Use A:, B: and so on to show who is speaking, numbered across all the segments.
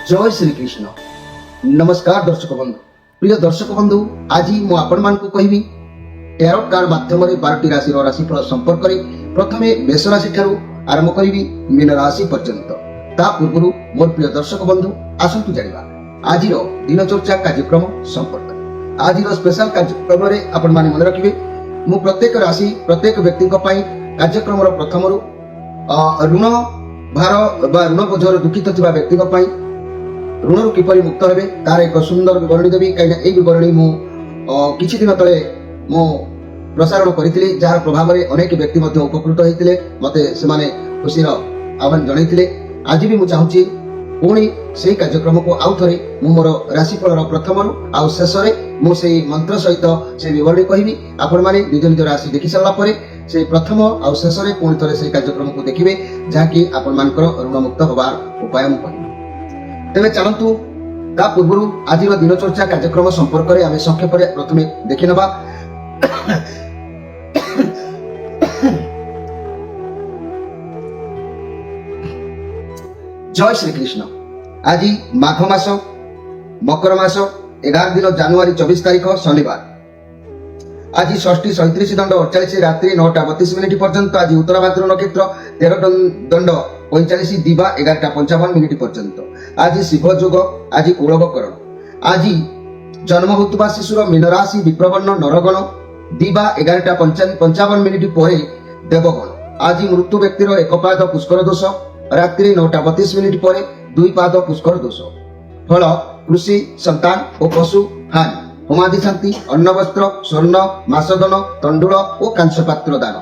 A: जय श्री कृष्ण। नमस्कार दर्शक बंधु, प्रिय दर्शक बंधु, आज मु आपण मान को कहबी टैरोट कार्ड माध्यम 12टी राशि राशिफल संपर्क में प्रथम मेष राशि ठारू आरंभ करी मीन राशि पर्यंत। ता पूर्व मोर प्रिय दर्शक बंधु आसतु जानिबा आज दिनचर्चा कार्यक्रम संपर्क। आज स्पेशल कार्यक्रम रे आपण माने मन रखिबे मु प्रत्येक राशि प्रत्येक व्यक्ति कार्यक्रम प्रथम ऋण भार बा ऋण बोझर दुखित थिबा व्यक्ति ऋण किपरि मुक्त हेबे तार एक सुंदर विवरणी देवी कहीं विवरणी मु किछि दिन तले मु प्रसारण करिथिले जार प्रभाव रे अनेक व्यक्ति मध्ये उपकृत होइतिले मते सेमाने खुशीर आह्वान जणाइतिले। आज भी मु चाहूची पुणी से कार्यक्रम को आउ थरे मु मोर राशिफल प्रथम आउ शेष रे मु सेही मंत्र सहित से विवरणी कहबी। आपण माने निज निज राशि देखि सारला परे से प्रथम आउ शेष रे पुणी थरे से कार्यक्रम को देखिबे जाकी आपण मानकर ऋण मुक्त होबार उपाय मु कहबी। तेरे चलतु ता पूर्व आज दिनचर्चा कार्यक्रम संपर्क में आम संक्षेप प्रथम देखि नबा। जय श्री कृष्ण। आज माघ मास मकर मास 11 दिन जनवरी 24 तारीख शनिवार। आज षष्ठी 37 दंड 48 रात्रि 9:32 पर्यंत। आज उत्तर भाद्र नक्षत्र 13 दंड 45 दिवा 11:55 पर्यंत। आज शिव जोग, आज कुलवकरण। आज जन्म होता शिशुर मीन राशि विप्रवर्ण नरगण दिवा 11:55 पर देवगण। आज मृत्यु व्यक्तिर एक पाद पुष्कर दोष रात्रि 9:32 पर 2 पाद पुष्कर दोष। फल कृषि संतान और पशु हानि। होमादि शांति अन्न वस्त्र स्वर्ण मासदन तंडुल और कांस्य पात्र दान।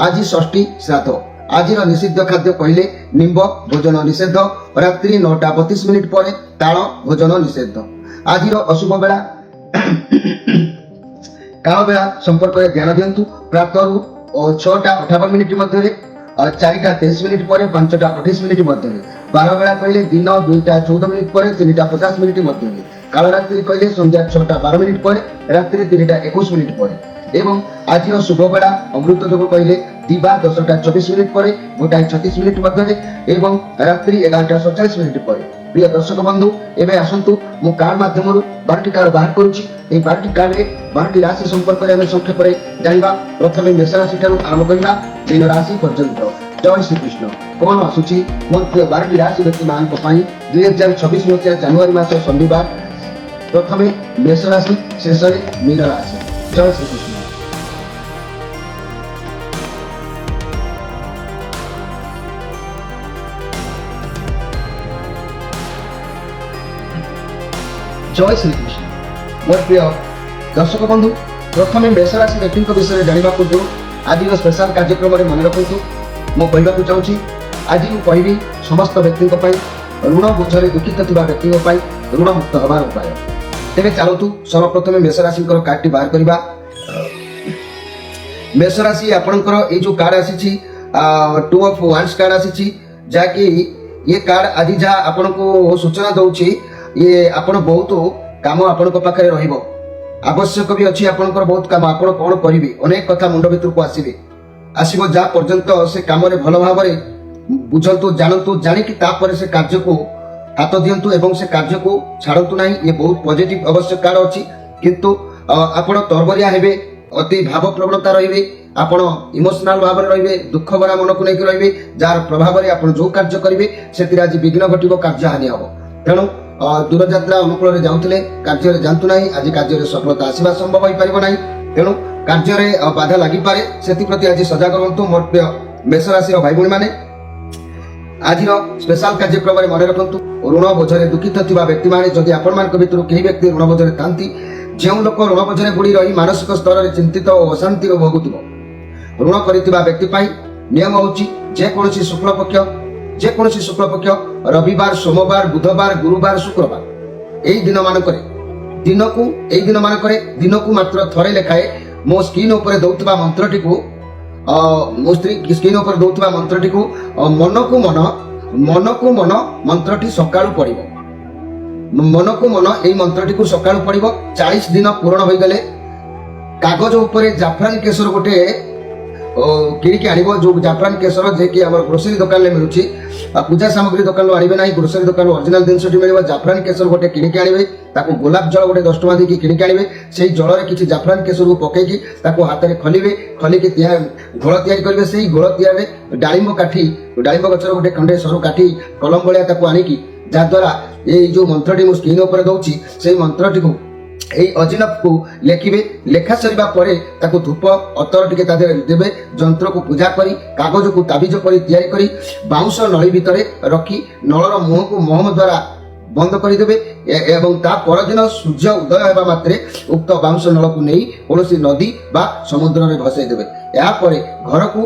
A: आज षष्ठी श्राद्ध। आज निषिद्ध खाद्य कहले निम्ब भोजन निषेध रात्रि 9:32 पर ताल भोजन निषेध। आज अशुभ बेला काल बेला संपर्क में ध्यान दिंतु। प्रातः 6:58 मध्य 4:23 पर 5:28 मध्य। 12 बेला कहले दिन 2:14 पर 3:50 मध्य। काल रात्रि कहले संध्या 6:12 पर रात्रि 3:21 पर। एवं आज शुभ बेला अमृत जोग कहले दिवा 10:24 पर 1:36 मध्य एवं रात्रि 11:47 पर। प्रिय दर्शक बंधु, एवं आसतु मु कार्ड माध्यम 12टी कार्ड बाहर करुछि। ए 12टी कार्ड रे 12टी राशि संपर्क में संक्षेप में जानिबा। प्रथम मेष राशि ठारू आरंभ करिबा मीन राशि पर्यंत। जय श्री कृष्ण। कौन आसुछि मोर प्रिय 12टी राशि व्यक्ति मान को पई 2026 मसीहा जनवरी मास शनिवार। प्रथम मेष राशि शेष मीन राशि। जय श्री कृष्ण। जय श्री कृष्ण। मोर प्रिय दर्शक बंधु, प्रथम मेष राशि व्यक्ति विषय जाना पूर्व आज स्पेशल कार्यक्रम में मन रखु मु कहवाक चाहूँगी। आज मु कहबी समस्त व्यक्ति ऋण बोझरे दुखित थिबा व्यक्ति ऋण मुक्त होबार उपाय। तेरे चलतु सर्वप्रथम मेष राशि कार्ड बाहर करवा। मेष राशि आपणकर ये जो कार्ड आसी 2 ऑफ वांड्स कार्ड आसी जहाँकि ये कार्ड आज जहाँ आपण को सूचना दौची ये आपण बहुत काम आपण पाखे रहिबो। आवश्यक भी अच्छी आपणकर बहुत काम आपण कौन करिवे अनेक कथा मुंड भितर को आसीबो जा पर्यंत से काम रे भल भाव रे बुझंतु जानतु जानिकी तापर से कार्य को हाथ दियंतु एवं से कार्य को छाड़तु नहीं। ये बहुत पॉजिटिव अवश्य कार्ड अच्छी किंतु आपण तरबरिया हेबे अति भाव प्रवणता रहिबे आपण इमोशनल भाव रे रहिबे दुख भरा मन को लेकर रहिबे जार प्रभाव रे आपण जो कार्य करिवे सेतिर आज विघ्न घटिबो कार्य हानि हबो। तेणु दूर यात्रा अनुकूल जाऊले कार्य जानतु ना आज कार्य सफलता आसवा संभव हो पार ना। तेणु कार्य बाधा लगी पारे से आज सजग रुहतु। मोर प्रिय मेष राशि भाई भाई मैंने आज स्पेशल कार्यक्रम में मन रखु ऋण बोझरे दुखित थिबा व्यक्ति माने जदि आपण मान भितर कई व्यक्ति ऋण बोझरे थांती जो लोक ऋण बोझरे बुड़ी रही मानसिक स्तर में चिंतित और अशांति भोगुथिबो ऋण करिथिबा व्यक्ति पाई नियम होची जेकोसी शुक्ल पक्ष रविवार सोमवार बुधवार गुरुवार शुक्रवार यही दिन मानक दिन को मात्र थरे लेखाए मो स्क्रीन उपर दौथबा मंत्रटी को मन को मन मंत्रटी सकाळु पड़िबो। मन को मन एई मंत्रटी को सकाळु पड़िबो। 40 दिन पूर्ण होई गले कागज उपर जाफरान केसर गोटे କିଣିକି ଆଣିବ ଯୋଉ ଜାଫରାନ କେଶର ଯେ କି ଆମର ଗ୍ରୋସରୀ ଦୋକାନରେ ମିଳୁଛି ପୂଜା ସାମଗ୍ରୀ ଦୋକାନରୁ ଆଣିବେ ନାହିଁ ଗ୍ରୋସରୀ ଦୋକାନରୁ ଅରିଜିନାଲ ଜିନିଷଟି ମିଳିବ ଜାଫରାନ କେଶର ଗୋଟେ କିଣିକି ଆଣିବେ ତାକୁ ଗୋଲାପ ଜଳ ଗୋଟେ 10 ଟଙ୍କା ଦେଇକି କିଣିକି ଆଣିବେ ସେଇ ଜଳରେ କିଛି ଜାଫରାନ କେଶରକୁ ପକେଇକି ତାକୁ ହାତରେ ଖଲିକି ଘୋଳ ତିଆରି କରିବେ ସେଇ ଘୋଳ ତିଆରିରେ ଡାଳିମ୍ବ ଗଛର ଗୋଟେ ଖଣ୍ଡେ ସରୁ କାଠି କଲମ ଭଳିଆ ତାକୁ ଆଣିକି ଯାହାଦ୍ୱାରା ଏଇ ଯୋଉ ମନ୍ତ୍ରଟି ମୁଁ ସ୍କ୍ରିନ୍ ଉପରେ ଦଉଛି ସେଇ ମନ୍ତ୍ରଟିକୁ এই অজিনবକୁ ଲେଖିବେ ଲେଖା ସରିବା ପରେ ତାକୁ ଧୂପ ଅତର ଟିକେ ତା ଦେହରେ ଦେବେ ଯନ୍ତ୍ରକୁ ପୂଜା କରି କାଗଜକୁ ତାବିଜ କରି ତିଆରି କରି ବାଉଁଶ ନଳୀ ଭିତରେ ରଖି ନଳର ମୁହଁକୁ ମହମ ଦ୍ୱାରା ବନ୍ଦ କରିଦେବେ ଏବଂ ତା ପରଦିନ ସୂର୍ଯ୍ୟ ଉଦୟ ହେବା ମାତ୍ରେ ଉକ୍ତ ବାଉଁଶ ନଳକୁ ନେଇ କୌଣସି ନଦୀ ବା ସମୁଦ୍ରରେ ଭସାଇ ଦେବେ ଏହାପରେ ଘରକୁ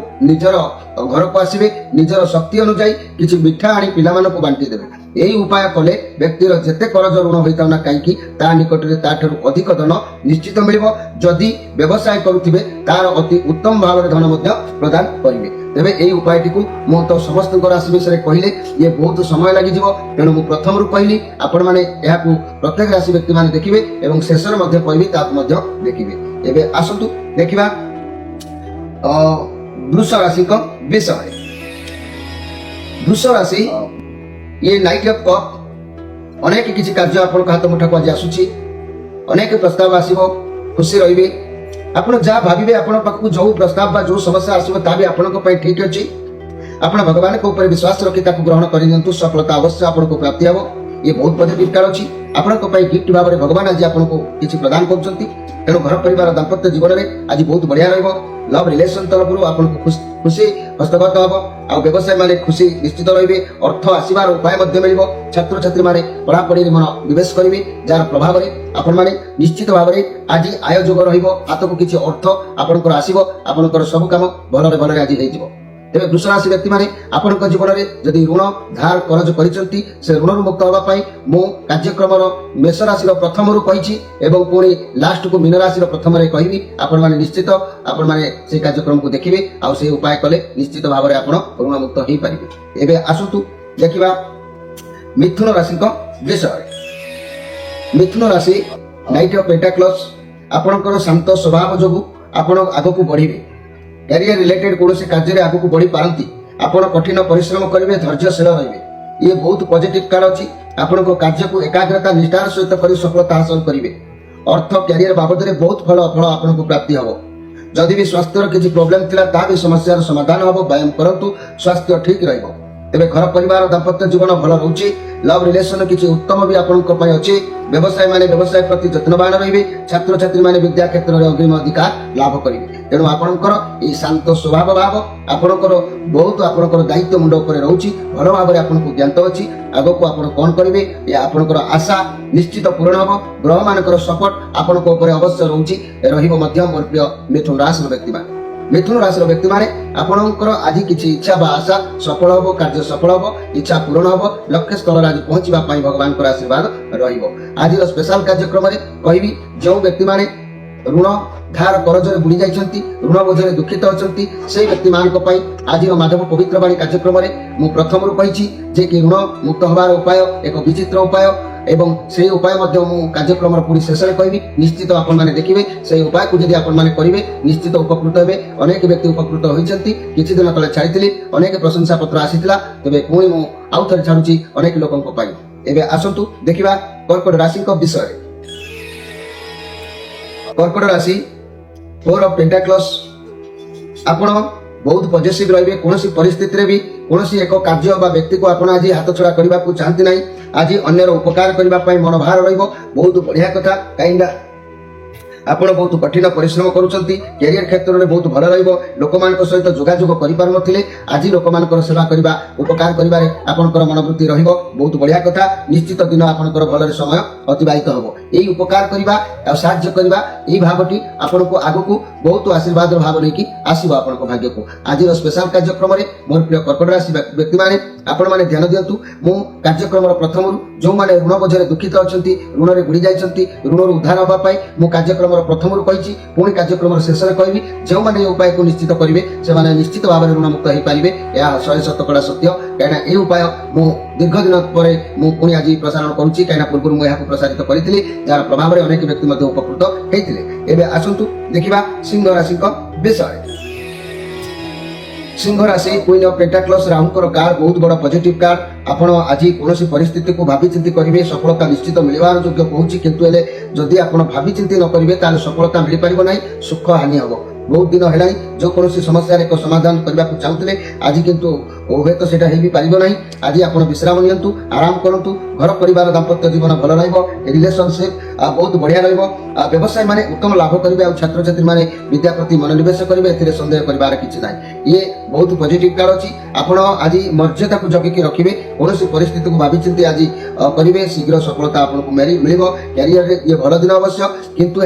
A: ଆସିବେ ନିଜର ଶକ୍ତି ଅନୁଯାୟୀ କିଛି ମିଠା ଆଣି ପିଲାମାନଙ୍କୁ ବାଣ୍ଟି ଦେବେ ଏହି ଉପାୟ କଲେ ବ୍ୟକ୍ତିର ଯେତେ କରଜ ଋଣ ହୋଇଥାଉ ନା କାହିଁକି ତା ନିକଟରେ ତାଠାରୁ ଅଧିକ ଧନ ନିଶ୍ଚିତ ମିଳିବ ଯଦି ବ୍ୟବସାୟ କରୁଥିବେ ତାର ଅତି ଉତ୍ତମ ଭାବରେ ଧନ ମଧ୍ୟ ପ୍ରଦାନ କରିବେ ତେବେ ଏହି ଉପାୟଟିକୁ ମୁଁ ତ ସମସ୍ତଙ୍କ ରାଶି ବିଷୟରେ କହିଲେ ଇଏ ବହୁତ ସମୟ ଲାଗିଯିବ ତେଣୁ ମୁଁ ପ୍ରଥମରୁ କହିଲି ଆପଣମାନେ ଏହାକୁ ପ୍ରତ୍ୟେକ ରାଶି ବ୍ୟକ୍ତିମାନେ ଦେଖିବେ ଏବଂ ଶେଷରେ ମଧ୍ୟ କହିବି ତାକୁ ମଧ୍ୟ ଦେଖିବେ ଏବେ ଆସନ୍ତୁ ଦେଖିବା ବୃଷ ରାଶିଙ୍କ ବିଷୟରେ ବୃଷ ରାଶି ये नाइट ऑफ कप अनेक किसी कार्य आपण हाथ मुठाक आज आसुची अनेक प्रस्ताव आसीबो खुशी रहिबे आपण जहाँ भाविबे आपण पाखु जो प्रस्ताव बा जो समस्या आसीबो ता भी आपण को पई ठीक अछि आपण भगवान को ऊपर विश्वास रखि ताकु ग्रहण करि दियंतु सफलता अवश्य आपण को प्राप्ति हबो ये बहुत पॉजिटिव काल अछि आपण को पई गिफ्ट भाव रे भगवान आज आपण को किछि प्रदान करछंती तेणु घर परिवार दाम्पत्य जीवन में आज बहुत बढ़िया रहिबो लव रिलेशन तरफ आपण को खुशी हस्तगत हम आ व्यवसाय माने खुशी निश्चित रहिबे अर्थ आसीबार उपाय मध्य मिलिबो छात्र छात्री माने पढ़ापढ़ी मन निवेश करिवे जार प्रभाव रे आपण माने निश्चित भाव रे आज आय जोग रहिबो हाथ को किछि अर्थ आपनकर आसीबो आपनकर सब काम भलरे भलरे आज हेजिबो तेबे वृष राशि व्यक्ति माने आपनक जीवन रे जदि ऋण धार करज करिसंती से ऋण मुक्त होबा पई मो कार्यक्रम रो मेष राशि रो प्रथम रु कहिछि एवं पुणी लास्ट को मीन राशि रो प्रथम रे कहिबी आपण माने निश्चित आपण माने से कार्यक्रम को देखिबे आ से उपाय कले निश्चित भाव रे आपण ऋण मुक्त होई परिबे एबे आसुतु देखिबा मिथुन राशि को विषय मिथुन राशि नाइट ऑफ पेंटाक्लस आपनकर शांत स्वभाव जोगु आपण आगो को बढ़िबे कैरियर रिलेटेड कौन से कार्य आगे को बढ़ी पारती आपण कठिन परिश्रम करेंगे धैर्यशील रहिबे ये बहुत पॉजिटिव काल अछि आपण को कार्य को एकाग्रता निष्ठार सहित करी सफलता हासिल करेंगे अर्थ कैरियर बाबद में बहुत फल फल आपण को प्राप्ति हबो जदि भी स्वास्थ्य किसी प्रॉब्लम थिला ता भी समस्या समाधान हबो व्यायाम करंतु स्वास्थ्य ठीक रहइबो तेबे घर परिवार दाम्पत्य जीवन भल रहउची लव रिलेशन किसी उत्तम भी आपण को पय अछि व्यवसाय माने व्यवसाय प्रति जत्नवान रहिबे छात्र छात्री माने विद्या क्षेत्र रे अग्रिम अधिकार लाभ करिवे तेणु आपणकर ये शांत स्वभाव भाव आपणकर बहुत आपणकर दायित्व मुंड ऊपर रहउची भल भाव रे आपन को ज्ञात अछि आगो को आपण कोन करिवे या आपणकर आशा निश्चित पूर्ण हबो ग्रह मानकर सपोर्ट आपण को ऊपर अवश्य रहउची रहिबो मध्यम मोर प्रिय मिथुन राशि व्यक्ति माने मिथुन राशि व्यक्ति माने आपणकर आज किछि इच्छा बा आशा सफल हबो कार्य सफल हबो इच्छा पूर्ण हबो लक्ष्य स्थल आज पहुंचीबा पई भगवान को आशीर्वाद रहिबो आज स्पेशल कार्यक्रम रे कहिबी जो व्यक्ति माने ऋण धार करजरे बुड़ी जाइछंती ऋण बोझरे दुखित अछंती से व्यक्ति मानक पई आज माधव पवित्र बाणी कार्यक्रम रे मु प्रथम रु कहिछि जे कि ऋण मुक्त होबार उपाय एक विचित्र उपाय एवं से उपाय मध्य मु कार्यक्रम पूरी शेष में कहबी निश्चित आपण माने देखिबे से उपाय को यदि आपण माने करिवे निश्चित उपकृत हेबे अनेक व्यक्ति उपकृत होइछंती किछि दिन तले छाड़िथिली अनेक प्रशंसा पत्र आसीथिला तबे पुणी मु आउ थरे छाडुची अनेक लोकन को पाई एबे आसंतु देखिबा कर्कट राशि को विषय कर्कट राशि 4 ऑफ पेंटाक्लस आपण बहुत पॉजिटिव रहिबे कोनोसी परिस्थिति रे भी कोनोसी एक कार्य बा व्यक्ति को आपण आज हाथ छड़ा करबा को चाहती नाही आज अन्यर उपकार करबा पई मनोभार रहिबो बहुत बढ़िया कथा काइंडा आपण बहुत कठिन परिश्रम करूछंती कैरियर क्षेत्र में बहुत भल रहिबो लोकमान सहित जोगाजोग करि पार नथिले आज लोकमान सेवा करबा उपकार करिबारे आपनकर मनोवृत्ति रहिबो बहुत बढ़िया कथा निश्चित दिन आपनकर भलरे समय अतिबाहित हबो एई उपकार करिबा आ साहाय्य करिबा एई भावटी आपनको आगको बहुत आशीर्वाद भाव लेकी आसीबो आपनको भाग्य को आज स्पेशल कार्यक्रम रे मोर प्रिय कर्कट राशि व्यक्ति माने आपण माने ध्यान दियंतु मु कार्यक्रम प्रथम जो माने ऋण बोझरे दुखित अछंती ऋण रे गुडी जाइछंती ऋण रो उद्धार होबा पई मु कार्यक्रम प्रथम रु कहिछि पुणी कार्यक्रम शेष में कहबी जो माने उपाय को निश्चित करिवे से माने निश्चित भाव ऋण मुक्त हो पारिबे या 100% सत्य कहना ए उपाय मु दीर्घ दिन पर मु पुणी आज प्रसारण करूछि कहना पूर्व मु यहां प्रसारित करिथिली जार प्रभाव रे अनेक व्यक्ति मध्ये उपकृत हेतिले एबे आसंतु देखिबा सिंह राशि को विषय सिंह राशि क्वीन ऑफ पेंटाक्लस राहुंकर कार्ड बहुत बड़ पॉजिटिव कार्ड आपण आज कौन परिस्थिति को भावी चिंती करेंगे सफलता निश्चित मिलवार योग्य कहूँ किंतु जदि आप भावी चिंती न करेंगे ताले सफलता मिल पार ना सुख हानि हम बहुत दिन है जो कौन समस्या एक समाधान करने को चाहते आज किंतु हे तो सेटा हो भी पार ना आज आप विश्राम नियंतु आराम करंतु घर परिवार दाम्पत्य जीवन भल रिलेशनशिप बहुत बढ़िया व्यवसाय माने उत्तम लाभ करेंगे और छात्र छात्री माने विद्या प्रति मनोनिवेश करेंगे ए सन्देह कर किसी ना ये बहुत पॉजिटिव कार्ड अच्छी आपड़ आज मर्यादा को जगिकी रखिए कौन परिस्थिति को भावी चिंती आज करेंगे शीघ्र सफलता आपको मिल कैरियर ये भल दिन अवश्य किंतु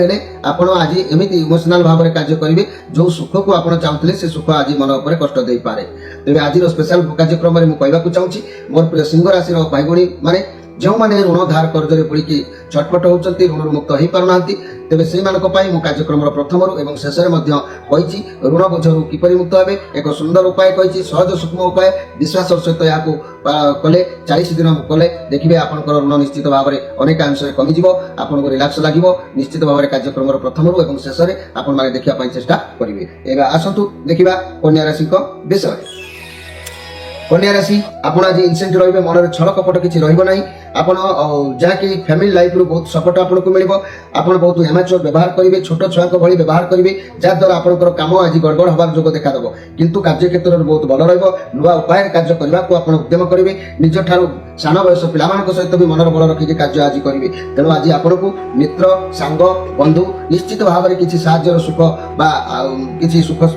A: आप आज एमती इमोशनाल भाव में कार्य करेंगे जो सुख को आप चाहते से सुख आज मन उपर कष्ट दे पारे तेज आज स्पेशल कार्यक्रम में मुझे चाहूँगी मोर प्रिय सिंह राशि भाई भाई माने जो मैंने ऋण धार कर्ज पड़ी छटपट होती ऋण मुक्त हो पारना तेज से कार्यक्रम प्रथम और शेष ऋण बोझर किपर मुक्त हे एक सुंदर उपाय कही सहज सूक्ष्म उपाय विश्वास सहित यहाँ कले 40 दिन कले देखिए आपंकर ऋण निश्चित भाव में अनेक अंश कमिज आपको रिलैक्स लगे निश्चित भाव में कार्यक्रम प्रथम और शेष में आपण मैंने देखा चेष्टा करेंगे एवं आसतु देखा कन्या राशि विषय कन्या राशि आप आज इनसेंट रही मन में छल कपट किसी रही आपड़ जहाँकि फैमिली लाइफ रू बहुत सपोर्ट आपको मिल आप बहुत एमाच्योर व्यवहार करेंगे छोट छुआ भली व्यवहार करेंगे जहाँद्वारा आपंकर कम आज गड़बड़ हबार जोग देखादेव किंतु कार्य क्षेत्र में बहुत भल नुआ उपाय कार्य करने को आप उद्यम करेंगे निज ठार सान बयस पिला सहित भी मनर बल रखिक कार्य आज करेंगे तेणु आज आपको मित्र सांग बंधु निश्चित भाव में किसी साहाय्य सुख किसी सुख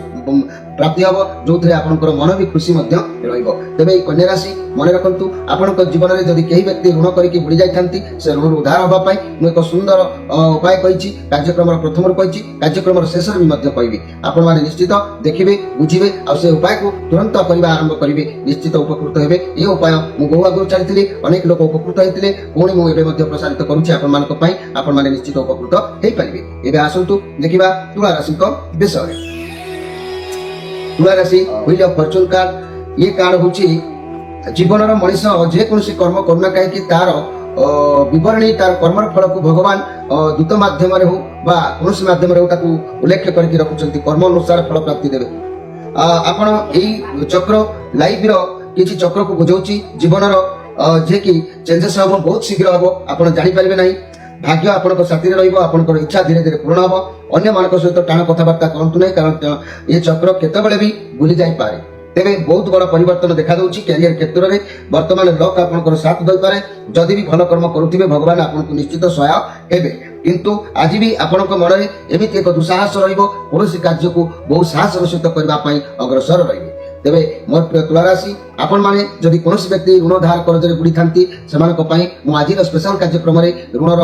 A: प्राप्ति हम जो आपंकर मन भी खुशी तेरे कन्या राशि मन रखु आपण जीवन में जदि कई व्यक्ति ऋण करके बुड़ी जाती से ऋण उद्धार हाँपाई मुझे एक सुंदर उपाय कही कार्यक्रम प्रथम कही कार्यक्रम शेष भी कहि आपण मैंने निश्चित देखिए बुझे और से उपाय को तुरंत करने आरंभ करेंगे निश्चित उपकृत हे ये उपाय मुझे बहु आगुरी चली अनेक लोक उपकृत होते पुणी मुझे प्रसारित करुँच आपण मैंने निश्चित उपकृत हो पारे एवं आसतु देखा तुला राशि विषय तुला राशि व्हील ऑफ फॉर्च्यून कार्ड ये कार्ड हूँ जीवन मनीष जेकोसी कर्म करूना कहीं तार विवरणी तार कर्मर फल को भगवान दूत मध्यम हो कौन माध्यम उल्लेख करके रखुंट कर्म अनुसार फल प्राप्ति देवे आपण यही चक्र लाइफ किसी चक्र को बुझाऊँ जीवन जे कि चेंजेस हम बहुत शीघ्र हम आप जापर ना भाग्य आपन साथी रहा इच्छा धीरे धीरे पूर्ण हम अन्य मान सहित टाण कथबार्ता करूँ ना कारण ये चक्र केतबेले भी भूली जापे तेरे बहुत बड़ा परिवर्तन देखा दूसरी कैरियर क्षेत्र में वर्तमान लक आपंकर साथ देपे जदि भी भल कर्म करुवे भगवान आपको निश्चित सहाय हे किंतु आज भी आपण मन में एमती एक दुस्साहस रोसी कार्य को बहुत साहस सहित करने अग्रसर रही तेरे मोर प्रिय तुला राशि आपण मैंने जदि कौन व्यक्ति ऋण धार कर्ज बुड़ी था से आज स्पेशल कार्यक्रम ऋणर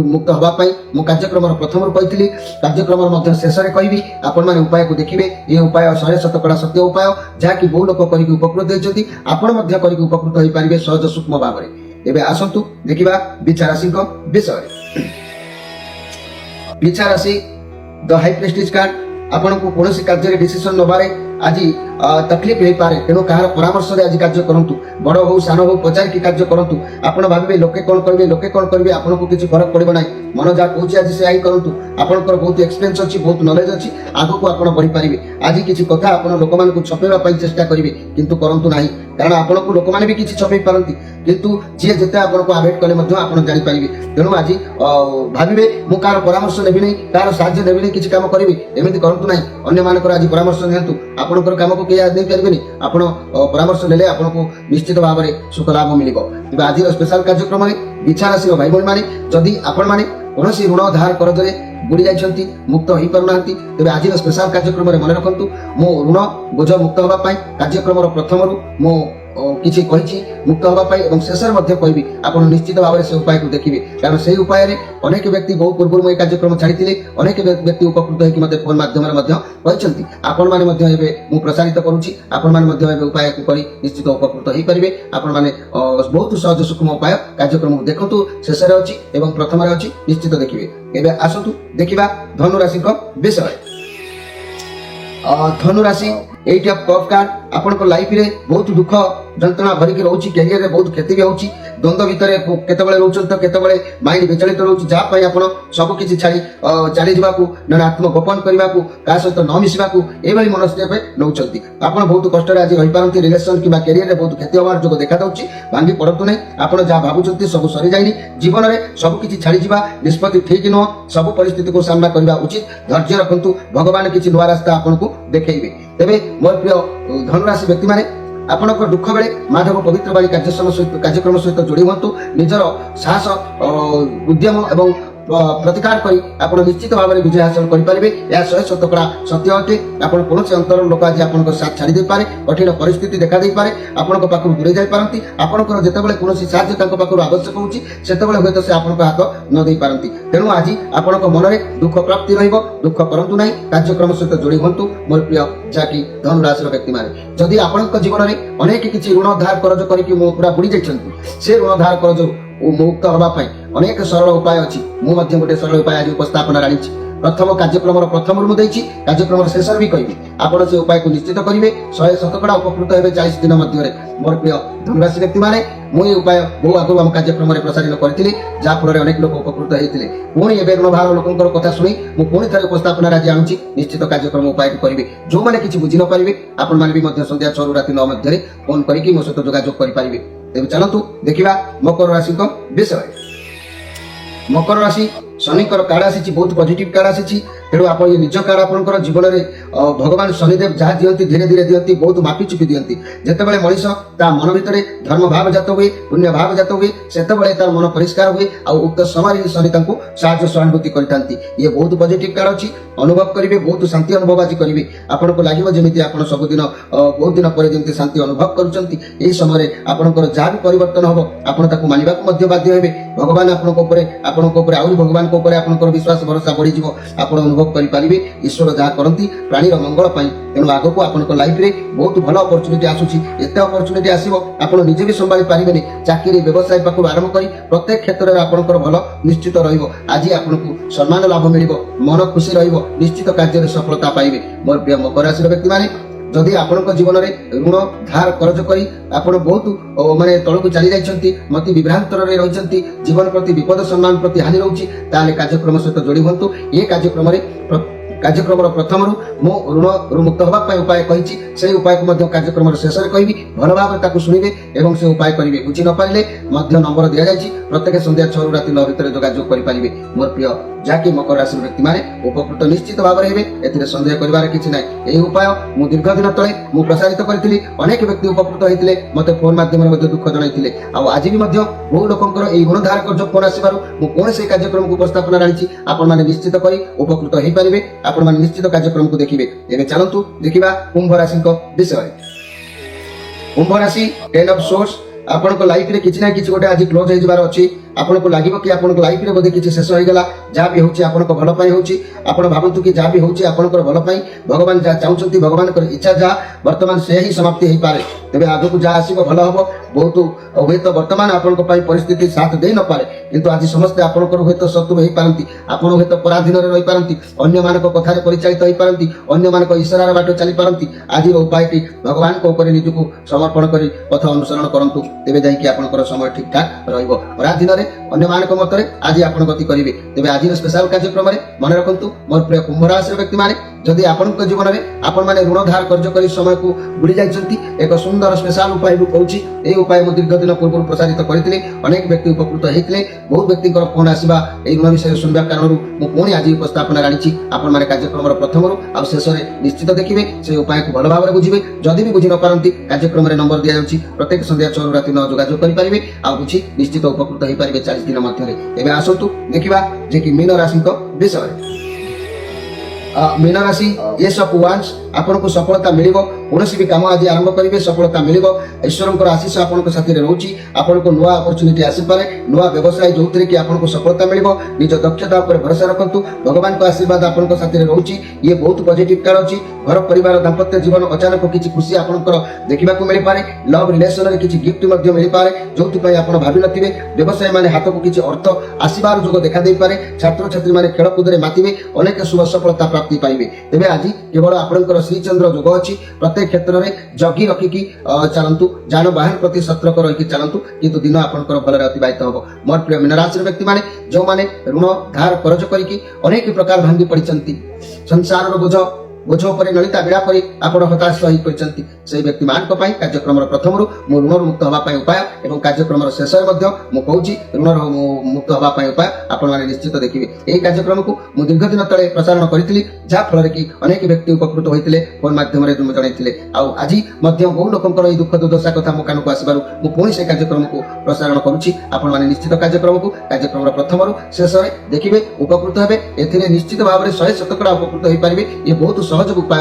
A: मुक्त हाँपाई मु कार्यक्रम प्रथम कही कार्यक्रम शेष में कहि आपण मैंने उपाय को देखिए ये उपाय 100% सत्य उपाय जहाँकि बहु लोक कर उपकृत होती आपण कर उपकृत हो पारे सहज सूक्ष्म भाव में एवं आसतु देखा बिछा राशि विषय बिछा राशि द हाई प्रेस्टीज कार्ड आपण को कौन कार्य डिसीजन नबारे आज तकलीफ हो पारे तेणु कहार परामर्श आज कार्य करूँ बड़ हो सान हो पचार की कार्य करूँ आपड़ भावे लोके कौन करेंगे आपको किसी फरक पड़ो ना मन जहाँ कहे आज से करूँ आपंकर बहुत एक्सपीरियंस अच्छी बहुत नॉलेज अच्छी आगू को आप बढ़ी पारे आज किसी कथा आप लोक मान छपेवाई चेष्टा करेंगे किंतु करंतु नहीं कारण आपको लोक मैंने भी किसी छपे पारती किंतु जी जिते आपको आवेट कले आप जापारे तेणु आज भावे मु कार परामर्श नेबी नहीं कार साहाଯ୍य नेबी नहीं किसी काम करी एमती करूँ ना अन्य मानकर आज परामर्श नियंतु आपंकर काम को कहीं नहीं पारे आप परामर्श नेले आपको निश्चित भाव में सुख लाभ मिल आज स्पेशल कार्यक्रम में बिछा राशि भाई भाई मैंने जदि आपण मैंने कौन ऋण धार कर्ज बुड़ी जाती मुक्त हो पारना तेज आज स्पेशल कार्यक्रम मन रखु मो ऋण बोझ मुक्त हाँपाई कार्यक्रम प्रथम मो किसी कही मुक्त हाँपाई और शेष में कहि आप निश्चित भाव में से उपाय को देखिए कारण से उपाय अनेक व्यक्ति बहु पूर्व मुझे कार्यक्रम छाड़ी अनेक व्यक्ति उपकृत होकर फोन मध्यम कहते आपण मैंने प्रसारित करुँची आपण मैंने उपाय को निश्चित उपकृत हो पारे आपण मैंने बहुत सहज सूक्ष्म उपाय कार्यक्रम देखु शेष में अच्छी और प्रथम अच्छी निश्चित देखिए एवं आसतु देखा धनु राशि विषय धनु राशि 8 ऑफ कप कार्ड ଆପଣଙ୍କ ଲାଇଫରେ ବହୁତ ଦୁଃଖ ଯନ୍ତ୍ରଣା ଭରିକି ରହୁଛି, କ୍ୟାରିୟରରେ ବହୁତ କ୍ଷତି ବି ହେଉଛି, ଦ୍ୱନ୍ଦ୍ୱ ଭିତରେ କେତେବେଳେ ରହୁଛନ୍ତି ତ କେତେବେଳେ ମାଇଣ୍ଡ ବିଚଳିତ ରହୁଛି, ଯାହା ପାଇଁ ଆପଣ ସବୁ କିଛି ଛାଡ଼ି ଚାଲିଯିବାକୁ ନହେଲେ ଆତ୍ମଗୋପନ କରିବାକୁ, କାହା ସହିତ ନ ମିଶିବାକୁ ଏଭଳି ମନସ୍ଥେପ ନେଉଛନ୍ତି। ଆପଣ ବହୁତ କଷ୍ଟରେ ଆଜି ରହିପାରନ୍ତି, ରିଲେସନ କିମ୍ବା କ୍ୟାରିୟରରେ ବହୁତ କ୍ଷତି ହେବାର ଯୋଗ ଦେଖାଯାଉଛି। ଭାଙ୍ଗି ପଡ଼ନ୍ତୁ ନାହିଁ, ଆପଣ ଯାହା ଭାବୁଛନ୍ତି ସବୁ ସରିଯାଇନି। ଜୀବନରେ ସବୁ କିଛି ଛାଡ଼ିଯିବା ନିଷ୍ପତ୍ତି ଠିକ ନୁହଁ। ସବୁ ପରିସ୍ଥିତିକୁ ସାମ୍ନା କରିବା ଉଚିତ। ଧୈର୍ଯ୍ୟ ରଖନ୍ତୁ, ଭଗବାନ କିଛି ନୂଆ ରାସ୍ତା ଆପଣଙ୍କୁ ଦେଖେଇବେ। ତେବେ ମୋର ପ୍ରିୟ ଧନୁରାଶି ବ୍ୟକ୍ତିମାନେ, ଆପଣଙ୍କ ଦୁଃଖ ବେଳେ ମାଧବ ପବିତ୍ର ବାଣୀ କାର୍ଯ୍ୟକ୍ରମ ସହିତ ଯୋଡ଼ି ହୁଅନ୍ତୁ। ନିଜର ସାହସ, ଉଦ୍ୟମ ଏବଂ ପ୍ରତିକାର କରି ଆପଣ ନିଶ୍ଚିତ ଭାବରେ ବିଜୟ ହାସଲ କରିପାରିବେ। ଏହା 100% ସତ୍ୟ ଅଟେ। ଆପଣ କୌଣସି ଅନ୍ତର ଲୋକ ଆଜି ଆପଣଙ୍କ ସାଥ ଛାଡ଼ି ଦେଇପାରେ, କଠିନ ପରିସ୍ଥିତି ଦେଖା ଦେଇପାରେ, ଆପଣଙ୍କ ପାଖରୁ ଦୂରେଇ ଯାଇପାରନ୍ତି। ଆପଣଙ୍କର ଯେତେବେଳେ କୌଣସି ସାହାଯ୍ୟ ତାଙ୍କ ପାଖରୁ ଆବଶ୍ୟକ ହେଉଛି ସେତେବେଳେ ହୁଏତ ସେ ଆପଣଙ୍କ ହାତ ନ ଦେଇପାରନ୍ତି। ତେଣୁ ଆଜି ଆପଣଙ୍କ ମନରେ ଦୁଃଖ ପ୍ରାପ୍ତି ରହିବ। ଦୁଃଖ କରନ୍ତୁ ନାହିଁ, କାର୍ଯ୍ୟକ୍ରମ ସହିତ ଯୋଡ଼ି ହୁଅନ୍ତୁ ମୋର ପ୍ରିୟ ଯାହାକି ଧନୁରାଶିର ବ୍ୟକ୍ତିମାନେ। ଯଦି ଆପଣଙ୍କ ଜୀବନରେ ଅନେକ କିଛି ଋଣ ଧାର କରଜ କରିକି ପୁରା ବୁଡ଼ି ଯାଇଛନ୍ତି, ସେ ଋଣ ଧାର କରଜରୁ ମୁକ୍ତ ହେବା ପାଇଁ ଅନେକ ସରଳ ଉପାୟ ଅଛି। ମୁଁ ମଧ୍ୟ ଗୋଟେ ସରଳ ଉପାୟ ଆଜି ଉପସ୍ଥାପନ ଆଣିଛି। ପ୍ରଥମ କାର୍ଯ୍ୟକ୍ରମର ପ୍ରଥମରୁ ମୁଁ ଦେଇଛି, କାର୍ଯ୍ୟକ୍ରମର ଶେଷରେ ବି କହିବି। ଆପଣ ସେ ଉପାୟକୁ ନିଶ୍ଚିତ କରିବେ, 100% ଉପକୃତ ହେବେ 40 ଦିନ ମଧ୍ୟରେ। ମୋର ପ୍ରିୟ ଧନୁରାଶି ବ୍ୟକ୍ତିମାନେ, ମୁଁ এই ଉପାୟ ବହୁ ଆଗରୁ ଆମ କାର୍ଯ୍ୟକ୍ରମରେ ପ୍ରସାରିତ କରିଥିଲି, ଯାହାଫଳରେ ଅନେକ ଲୋକ ଉପକୃତ ହେଇଥିଲେ। ପୁଣି ଏବେ ଋଣଭାର ଲୋକଙ୍କର କଥା ଶୁଣି ମୁଁ ପୁଣି ଥରେ ଉପସ୍ଥାପନାରେ ଆଜି ଆଣୁଛି। ନିଶ୍ଚିତ କାର୍ଯ୍ୟକ୍ରମ ଉପାୟକୁ କରିବେ। ଯେଉଁମାନେ କିଛି ବୁଝି ନ ପାରିବେ ଆପଣମାନେ ବି ମଧ୍ୟ ସନ୍ଧ୍ୟା 6ରୁ ରାତି 9 ମଧ୍ୟରେ ଫୋନ୍ କରିକି ମୋ ସହିତ ଯୋଗାଯୋଗ କରିପାରିବେ। ତେବେ ଚାଲନ୍ତୁ ଦେଖିବା ମକର ରାଶିଙ୍କ ବିଷୟରେ। ମକର ରାଶି ଶନିଙ୍କର କାର୍ଡ ଆସିଛି, ବହୁତ ପଜିଟିଭ କାର୍ଡ ଆସିଛି। ତେଣୁ ଆପଣ ନିଜ କାର୍ଡ ଆପଣଙ୍କର ଜୀବନରେ ଭଗବାନ ଶନିଦେବ ଯାହା ଦିଅନ୍ତି ଧୀରେ ଧୀରେ ଦିଅନ୍ତି, ବହୁତ ମାପିଚୁପି ଦିଅନ୍ତି। ଯେତେବେଳେ ମଣିଷ ତା ମନ ଭିତରେ ଧର୍ମ ଭାବ ଜାତ ହୁଏ, ପୁଣ୍ୟ ଭାବ ଜାତ ହୁଏ, ସେତେବେଳେ ତାର ମନ ପରିଷ୍କାର ହୁଏ, ଆଉ ଉକ୍ତ ସମୟରେ ଶନି ତାଙ୍କୁ ସାହାଯ୍ୟ ସହାନୁଭୂତି କରିଥାନ୍ତି। ଇଏ ବହୁତ ପଜିଟିଭ କାର୍ଡ ଅଛି। ଅନୁଭବ କରିବେ, ବହୁତ ଶାନ୍ତି ଅନୁଭବ ଆଜି କରିବେ। ଆପଣଙ୍କୁ ଲାଗିବ ଯେମିତି ଆପଣ ସବୁଦିନ ବହୁତ ଦିନ ପରେ ଯେମିତି ଶାନ୍ତି ଅନୁଭବ କରୁଛନ୍ତି। ଏହି ସମୟରେ ଆପଣଙ୍କର ଯାହା ବି ପରିବର୍ତ୍ତନ ହବ ଆପଣ ତାକୁ ମାନିବାକୁ ମଧ୍ୟ ବାଧ୍ୟ ହେବେ। ଭଗବାନ ଆପଣଙ୍କ ଉପରେ ଆହୁରି ଭଗବାନଙ୍କ ଉପରେ ଆପଣଙ୍କର ବିଶ୍ୱାସ ଭରସା ବଢିଯିବ। ଆପଣ ଅନୁଭବ କରିପାରିବେ ଈଶ୍ୱର ଯାହା କରନ୍ତି ପ୍ରାଣୀର ମଙ୍ଗଳ ପାଇଁ। ତେଣୁ ଆଗକୁ ଆପଣଙ୍କ ଲାଇଫରେ ବହୁତ ଭଲ ଅପରଚୁନିଟି ଆସୁଛି। ଏତେ ଅପରଚୁନିଟି ଆସିବ ଆପଣ ନିଜେ ବି ସମ୍ଭାଳି ପାରିବେନି। ଚାକିରି, ବ୍ୟବସାୟ ପାଖରୁ ଆରମ୍ଭ କରି ପ୍ରତ୍ୟେକ କ୍ଷେତ୍ରରେ ଆପଣଙ୍କର ଭଲ ନିଶ୍ଚିତ ରହିବ। ଆଜି ଆପଣଙ୍କୁ ସମ୍ମାନ ଲାଭ ମିଳିବ, ମନ ଖୁସି ରହିବ, ନିଶ୍ଚିତ କାର୍ଯ୍ୟରେ ସଫଳତା ପାଇବେ। ମୋର ପ୍ରିୟ ମକର ରାଶିର ବ୍ୟକ୍ତିମାନେ, ଯଦି ଆପଣଙ୍କ ଜୀବନରେ ଋଣ ଧାର କରଜ କରି ଆପଣ ବହୁତ ତଳକୁ ଚାଲି ଯାଇଛନ୍ତି, ମତି ବିଭ୍ରାନ୍ତରରେ ରହିଛନ୍ତି, ଜୀବନ ପ୍ରତି ବିପଦ ସମ୍ମାନ ପ୍ରତି ହାନି ରହୁଛି, ତାହେଲେ କାର୍ଯ୍ୟକ୍ରମ ସହିତ ଯୋଡ଼ି ହୁଅନ୍ତୁ। ଏ କାର୍ଯ୍ୟକ୍ରମର ପ୍ରଥମରୁ ମୁଁ ଋଣରୁ ମୁକ୍ତ ହେବା ପାଇଁ ଉପାୟ କହିଛି। ସେହି ଉପାୟକୁ ମଧ୍ୟ କାର୍ଯ୍ୟକ୍ରମର ଶେଷରେ କହିବି। ଭଲ ଭାବରେ ତାକୁ ଶୁଣିବେ ଏବଂ ସେ ଉପାୟ କରିବେ। ବୁଝି ନ ପାରିଲେ ମଧ୍ୟ ନମ୍ବର ଦିଆଯାଇଛି, ପ୍ରତ୍ୟେକ ସନ୍ଧ୍ୟା 6ରୁ ରାତି 9 ଭିତରେ ଯୋଗାଯୋଗ କରିପାରିବେ। ମୋର ପ୍ରିୟ ଯାହାକି ମକର ରାଶିର ବ୍ୟକ୍ତିମାନେ ଉପକୃତ ନିଶ୍ଚିତ ଭାବରେ ହେବେ, ଏଥିରେ ସନ୍ଦେହ କରିବାର କିଛି ନାହିଁ। ଏହି ଉପାୟ ମୁଁ ଦୀର୍ଘ ଦିନ ତଳେ ମୁଁ ପ୍ରସାରିତ କରିଥିଲି। ଅନେକ ବ୍ୟକ୍ତି ଉପକୃତ ହେଇଥିଲେ, ମୋତେ ଫୋନ୍ ମାଧ୍ୟମରେ ମଧ୍ୟ ଦୁଃଖ ଜଣାଇଥିଲେ। ଆଉ ଆଜି ବି ମଧ୍ୟ ବହୁ ଲୋକଙ୍କର ଏହି ଋଣ ଧାର କର୍ଜ ଫୋନ୍ ଆସିବାରୁ ମୁଁ ପୁଣି ସେହି କାର୍ଯ୍ୟକ୍ରମକୁ ଉପସ୍ଥାପନା ଆଣିଛି। ଆପଣମାନେ ନିଶ୍ଚିତ କରି ଉପକୃତ ହେଇପାରିବେ। ଆପଣମାନେ ନିଶ୍ଚିତ କାର୍ଯ୍ୟକ୍ରମକୁ ଦେଖିବେ। ଏବେ ଚାଲନ୍ତୁ ଦେଖିବା କୁମ୍ଭ ରାଶିଙ୍କ ବିଷୟରେ। କୁମ୍ଭ ରାଶି 10 ଅଫ୍ ସୋର୍ସ। ଆପଣଙ୍କ ଲାଇଫରେ କିଛି ନା କିଛି ଗୋଟେ ଆଜି କ୍ଲୋଜ ହେଇଯିବାର ଅଛି। ଆପଣଙ୍କୁ ଲାଗିବ କି ଆପଣଙ୍କ ଲାଇଫରେ ବୋଧେ କିଛି ଶେଷ ହେଇଗଲା। ଯାହା ବି ହେଉଛି ଆପଣଙ୍କ ଭଲ ପାଇଁ ହେଉଛି। ଆପଣ ଭାବନ୍ତୁ କି ଯାହା ବି ହେଉଛି ଆପଣଙ୍କର ଭଲ ପାଇଁ। ଭଗବାନ ଯାହା ଚାହୁଁଛନ୍ତି, ଭଗବାନଙ୍କର ଇଚ୍ଛା ଯାହା, ବର୍ତ୍ତମାନ ସେ ହିଁ ସମାପ୍ତି ହେଇପାରେ। ତେବେ ଆଗକୁ ଯାହା ଆସିବ ଭଲ ହବ। ବହୁତ ହୁଏତ ବର୍ତ୍ତମାନ ଆପଣଙ୍କ ପାଇଁ ପରିସ୍ଥିତି ସାଥ ଦେଇ ନପାରେ, କିନ୍ତୁ ଆଜି ସମସ୍ତେ ଆପଣଙ୍କର ହୁଏତ ଶତ୍ରୁ ହେଇପାରନ୍ତି। ଆପଣ ହୁଏତ ପରାଧୀନରେ ରହିପାରନ୍ତି, ଅନ୍ୟମାନଙ୍କ କଥାରେ ପରିଚାଳିତ ହେଇପାରନ୍ତି, ଅନ୍ୟମାନଙ୍କ ଇଶାରାର ବାଟ ଚାଲିପାରନ୍ତି। ଆଜିର ଉପାୟଟି ଭଗବାନଙ୍କ ଉପରେ ନିଜକୁ ସମର୍ପଣ କରି ପଥ ଅନୁସରଣ କରନ୍ତୁ, ତେବେ ଯାଇକି ଆପଣଙ୍କର ସମୟ ଠିକ ଠାକ ରହିବ। ପରାଧୀନରେ ଅନ୍ୟମାନଙ୍କ ମତରେ ଆଜି ଆପଣ ଗତି କରିବେ। ତେବେ ଆଜିର ସ୍ପେଶାଲ କାର୍ଯ୍ୟକ୍ରମରେ ମନେ ରଖନ୍ତୁ ମୋର ପ୍ରିୟ କୁମ୍ଭ ରାଶିର ବ୍ୟକ୍ତିମାନେ, ଯଦି ଆପଣଙ୍କ ଜୀବନରେ ଆପଣମାନେ ଋଣ ଧାର କର୍ଜ କରି ସମୟକୁ ବୁଡ଼ି ଯାଇଛନ୍ତି, ଏକ ସୁନ୍ଦର ସ୍ପେଶାଲ ଉପାୟ ମୁଁ କହୁଛି। ଏହି ଉପାୟ ମୁଁ ଦୀର୍ଘ ଦିନ ପୂର୍ବରୁ ପ୍ରସାରିତ କରିଥିଲି। ଅନେକ ବ୍ୟକ୍ତି ଉପକୃତ ହେଇଥିଲେ। ବହୁ ବ୍ୟକ୍ତିଙ୍କର ଫୋନ୍ ଆସିବା ଏହି ଋଣ ବିଷୟରେ ଶୁଣିବା କାରଣରୁ ମୁଁ ପୁଣି ଆଜି ଉପସ୍ଥାପନାରେ ଆଣିଛି। ଆପଣମାନେ କାର୍ଯ୍ୟକ୍ରମର ପ୍ରଥମରୁ ଆଉ ଶେଷରେ ନିଶ୍ଚିତ ଦେଖିବେ, ସେ ଉପାୟକୁ ଭଲ ଭାବରେ ବୁଝିବେ। ଯଦି ବି ବୁଝି ନ ପାରନ୍ତି କାର୍ଯ୍ୟକ୍ରମରେ ନମ୍ବର ଦିଆଯାଉଛି, ପ୍ରତ୍ୟେକ ସନ୍ଧ୍ୟା 6ରୁ ରାତି 9 ଯୋଗାଯୋଗ କରିପାରିବେ। ଆଉ ବୁଝି ନିଶ୍ଚିତ ଉପକୃତ ହେଇପାରିବେ 40 ଦିନ ମଧ୍ୟରେ। ଏବେ ଆସନ୍ତୁ ଦେଖିବା ଯେ କି ମୀନ ରାଶିଙ୍କ ବିଷୟରେ। ମୀନ ରାଶି ଏସ୍ ଅଫ୍ ୱାନ୍ସ, ଆପଣଙ୍କୁ ସଫଳତା ମିଳିବ। କୌଣସି ବି କାମ ଆଜି ଆରମ୍ଭ କରିବେ, ସଫଳତା ମିଳିବ। ଈଶ୍ୱରଙ୍କର ଆଶୀଷ ଆପଣଙ୍କ ସାଥିରେ ରହୁଛି। ଆପଣଙ୍କୁ ନୂଆ ଅପରଚୁନିଟି ଆସିପାରେ, ନୂଆ ବ୍ୟବସାୟ ଯୋଉଥିରେ କି ଆପଣଙ୍କୁ ସଫଳତା ମିଳିବ। ନିଜ ଦକ୍ଷତା ଉପରେ ଭରସା ରଖନ୍ତୁ। ଭଗବାନଙ୍କ ଆଶୀର୍ବାଦ ଆପଣଙ୍କ ସାଥିରେ ରହୁଛି। ଇଏ ବହୁତ ପଜିଟିଭ କାର୍ଡ ଅଛି। ଘର ପରିବାର ଦାମ୍ପତ୍ୟ ଜୀବନ ଅଚାନକ କିଛି ଖୁସି ଆପଣଙ୍କର ଦେଖିବାକୁ ମିଳିପାରେ। ଲଭ୍ ରିଲେସନରେ କିଛି ଗିଫ୍ଟ ମଧ୍ୟ ମିଳିପାରେ, ଯୋଉଥିପାଇଁ ଆପଣ ଭାବିନଥିବେ। ବ୍ୟବସାୟୀ ମାନେ ହାତକୁ କିଛି ଅର୍ଥ ଆସିବାର ଯୋଗ ଦେଖା ଦେଇପାରେ। ଛାତ୍ରଛାତ୍ରୀମାନେ ଖେଳକୁଦରେ ମାତିବେ, ଅନେକ ଶୁଭ ସଫଳତା ପ୍ରାପ୍ତି ପାଇବେ। ତେବେ ଆଜି କେବଳ ଆପଣଙ୍କର श्रीचंद्र जोग अच्छी प्रत्येक क्षेत्र में जगी रखिकी चलतु जानवाहन प्रति सतर्क रही चलतु किंतु दिन आपंकर भलरे अतिबाहित हम। मोर प्रिय मीन राशि व्यक्ति मैंने जो मैंने ऋण धार करज करके अनेक प्रकार भांगी पड़ी संसार बोझ बोझ पर नलिता बिड़ा पर आप हताश से व्यक्ति मान कार्यक्रम प्रथम मु ऋण मुक्त होगापी उपाय और कार्यक्रम शेष में मुझे ऋण मुक्त होगापी उपाय आपण मैंने निश्चित देखिए। यही कार्यक्रम को मुझे दीर्घ दिन तले प्रसारण करी जहाँफल कि अनेक व्यक्ति उपकृत होते फोन मध्यम जनते आज बहु लोकर दुख दुर्दशा कथा मो कान को आसबार मुझे से कार्यक्रम को प्रसारण करुच्ची। आपण मैंने निश्चित कार्यक्रम प्रथम शेष में देखिए उपकृत हे ए निश्चित भाव में 100% उपकृत हो पारे। ये बहुत सहज उपाय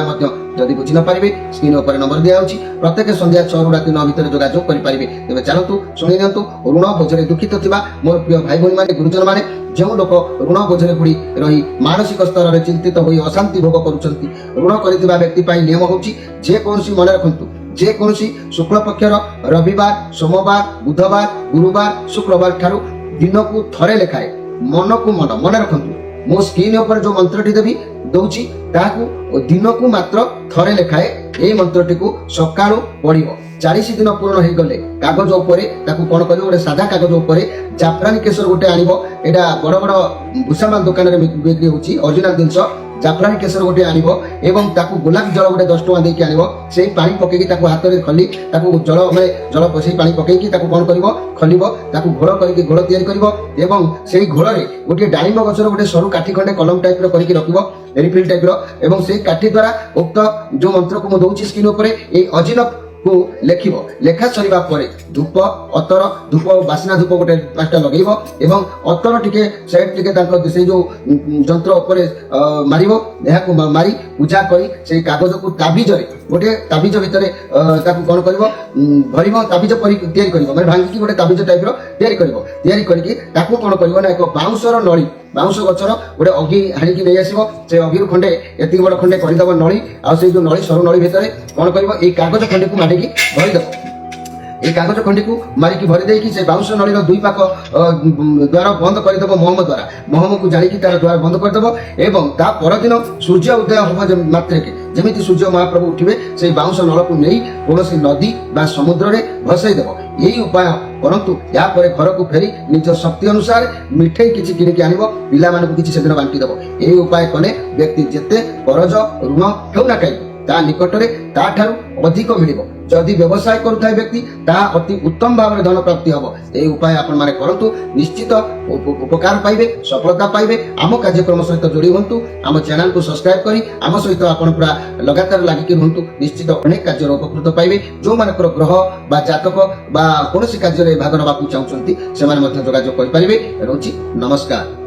A: जदि बुझी न पारे स्क्रीन पर नंबर दिया प्रत्येक संध्या 6 ରୁ राति 9 भितर जोगाजोग करेंगे। तेज चलतु शुणी नियंतु ऋण बोझे दुखित थिबा मोर प्रिय भाई भौणी माने गुरुजन माने जो लोक ऋण बोझे बुड़ी रही मानसिक स्तर में चिंतित होई अशांति भोग करुछंती ऋण करिथिबा व्यक्ति पई नियम होउची जे कोनसी मन रखंतु जे कोनसी शुक्ल पक्षर रविवार सोमवार बुधवार गुरुवार शुक्रवार ठारू दिन को थरे लेखाए मन को मन रखंतु मो स्क्रीन पर जो मंत्रटी देवी दउची ताकू दिन को मात्र थरे लेखाए ए मंत्रटी को सकाळू पढ़िबो 40 दिन पूर्ण हो गले कागज उपरे ताकू कोन करियो गोटे सादा कागज उपरे जाफरानी केसर गोटे आनिबो एटा बड़ बड़ भूषामाल दुकान रे बिक्री होची ओरिजिनल जिंस जाफरानी केसर गोटे आनिबो एवं ताकू गोलाप जल गोटे 10 टका देकी आनिबो सेही पानी पकेकी ताकू हाथ रे खली ताकू जल में जल पसई पानी पकेकी ताकू कोन करिवो खलिबो ताकू घोळ करिके घोळ तयारी करिवो एवं सेही घोळ रे गोटे डाळिंब गछर गोटे सरू काठी खंडे कलम टाइप रो करिके रखिबो रिफिल टाइप रो एवं सेही काठी द्वारा उक्त जो मंत्र को मो दउची स्क्रीन उपरे ए अजिनब को लेखिबो लेखा सरीबा परे धूप अतर धूप बासना धूप गोटे 5टा लगेइबो एवं अतर टिके सेट टिके ताको से जो यंत्र उपरे मारिबो एहा को मारी पूजा करी से कागज को ताबीज रे गोटे ताबीज भितरे ताको कोन करबो भरिबो ताबीज परि तयारी करबो माने भांगी गोटे ताबीज टाइप रो तयारी करके ताको कोन करबो ना एक बाउंसर नळी बाउंस गछर गोटे अगी हाणी की नै आसीबो से अगिरु खंडे एति बड़ खंडे करिदबो नळी आ से जो नळी सरू नळी भितरे कोन करबो ए कागज खंडे को माडी की भरि दबो ए कागज खंडी को मारिकी भरी देकी से बाउंस नळीर दुई पाख द्वार बंद करदेव महम द्वारा महम को जानिकी तार द्वार बंद करदेव एवं ता परदिन सूर्य उदय होबो मात्रे के जेमिति सूर्य महाप्रभु उठिबे से बाउंस नळ को नै कोनोसी नदी बा समुद्र रे भसाई देबो। यही उपाय परंतु या परे घर को फेरी निज शक्ति अनुसार मिठाई किछि किनि के आनिबो पिला मान को किछि सेदिन बांटी देबो। एही उपाय कले व्यक्ति जेते करज ऋण हेउ ना काई ता निकटरे ता ठारू अधिक मिलिबो। जदि व्यवसाय करुथाय व्यक्ति ता अति उत्तम भाव में धन प्राप्ति हबो। ए उपाय आपण माने करंतु निश्चित उपकार पाइबे सफलता पाइबे। आम कार्यक्रम सहित जोड़ी हुंतु आम चैनल को सब्सक्राइब करी आम सहित आपण पूरा लगातार लागिक रुहंतु निश्चित अनेक कार्य उपकृत पाइबे। जो मानकर ग्रह बा जातक बा कोनोसी कार्य रे भाग नबाकू चाहुचंती से माने मध्य जोगाजोग करि परिबे। रहउची नमस्कार।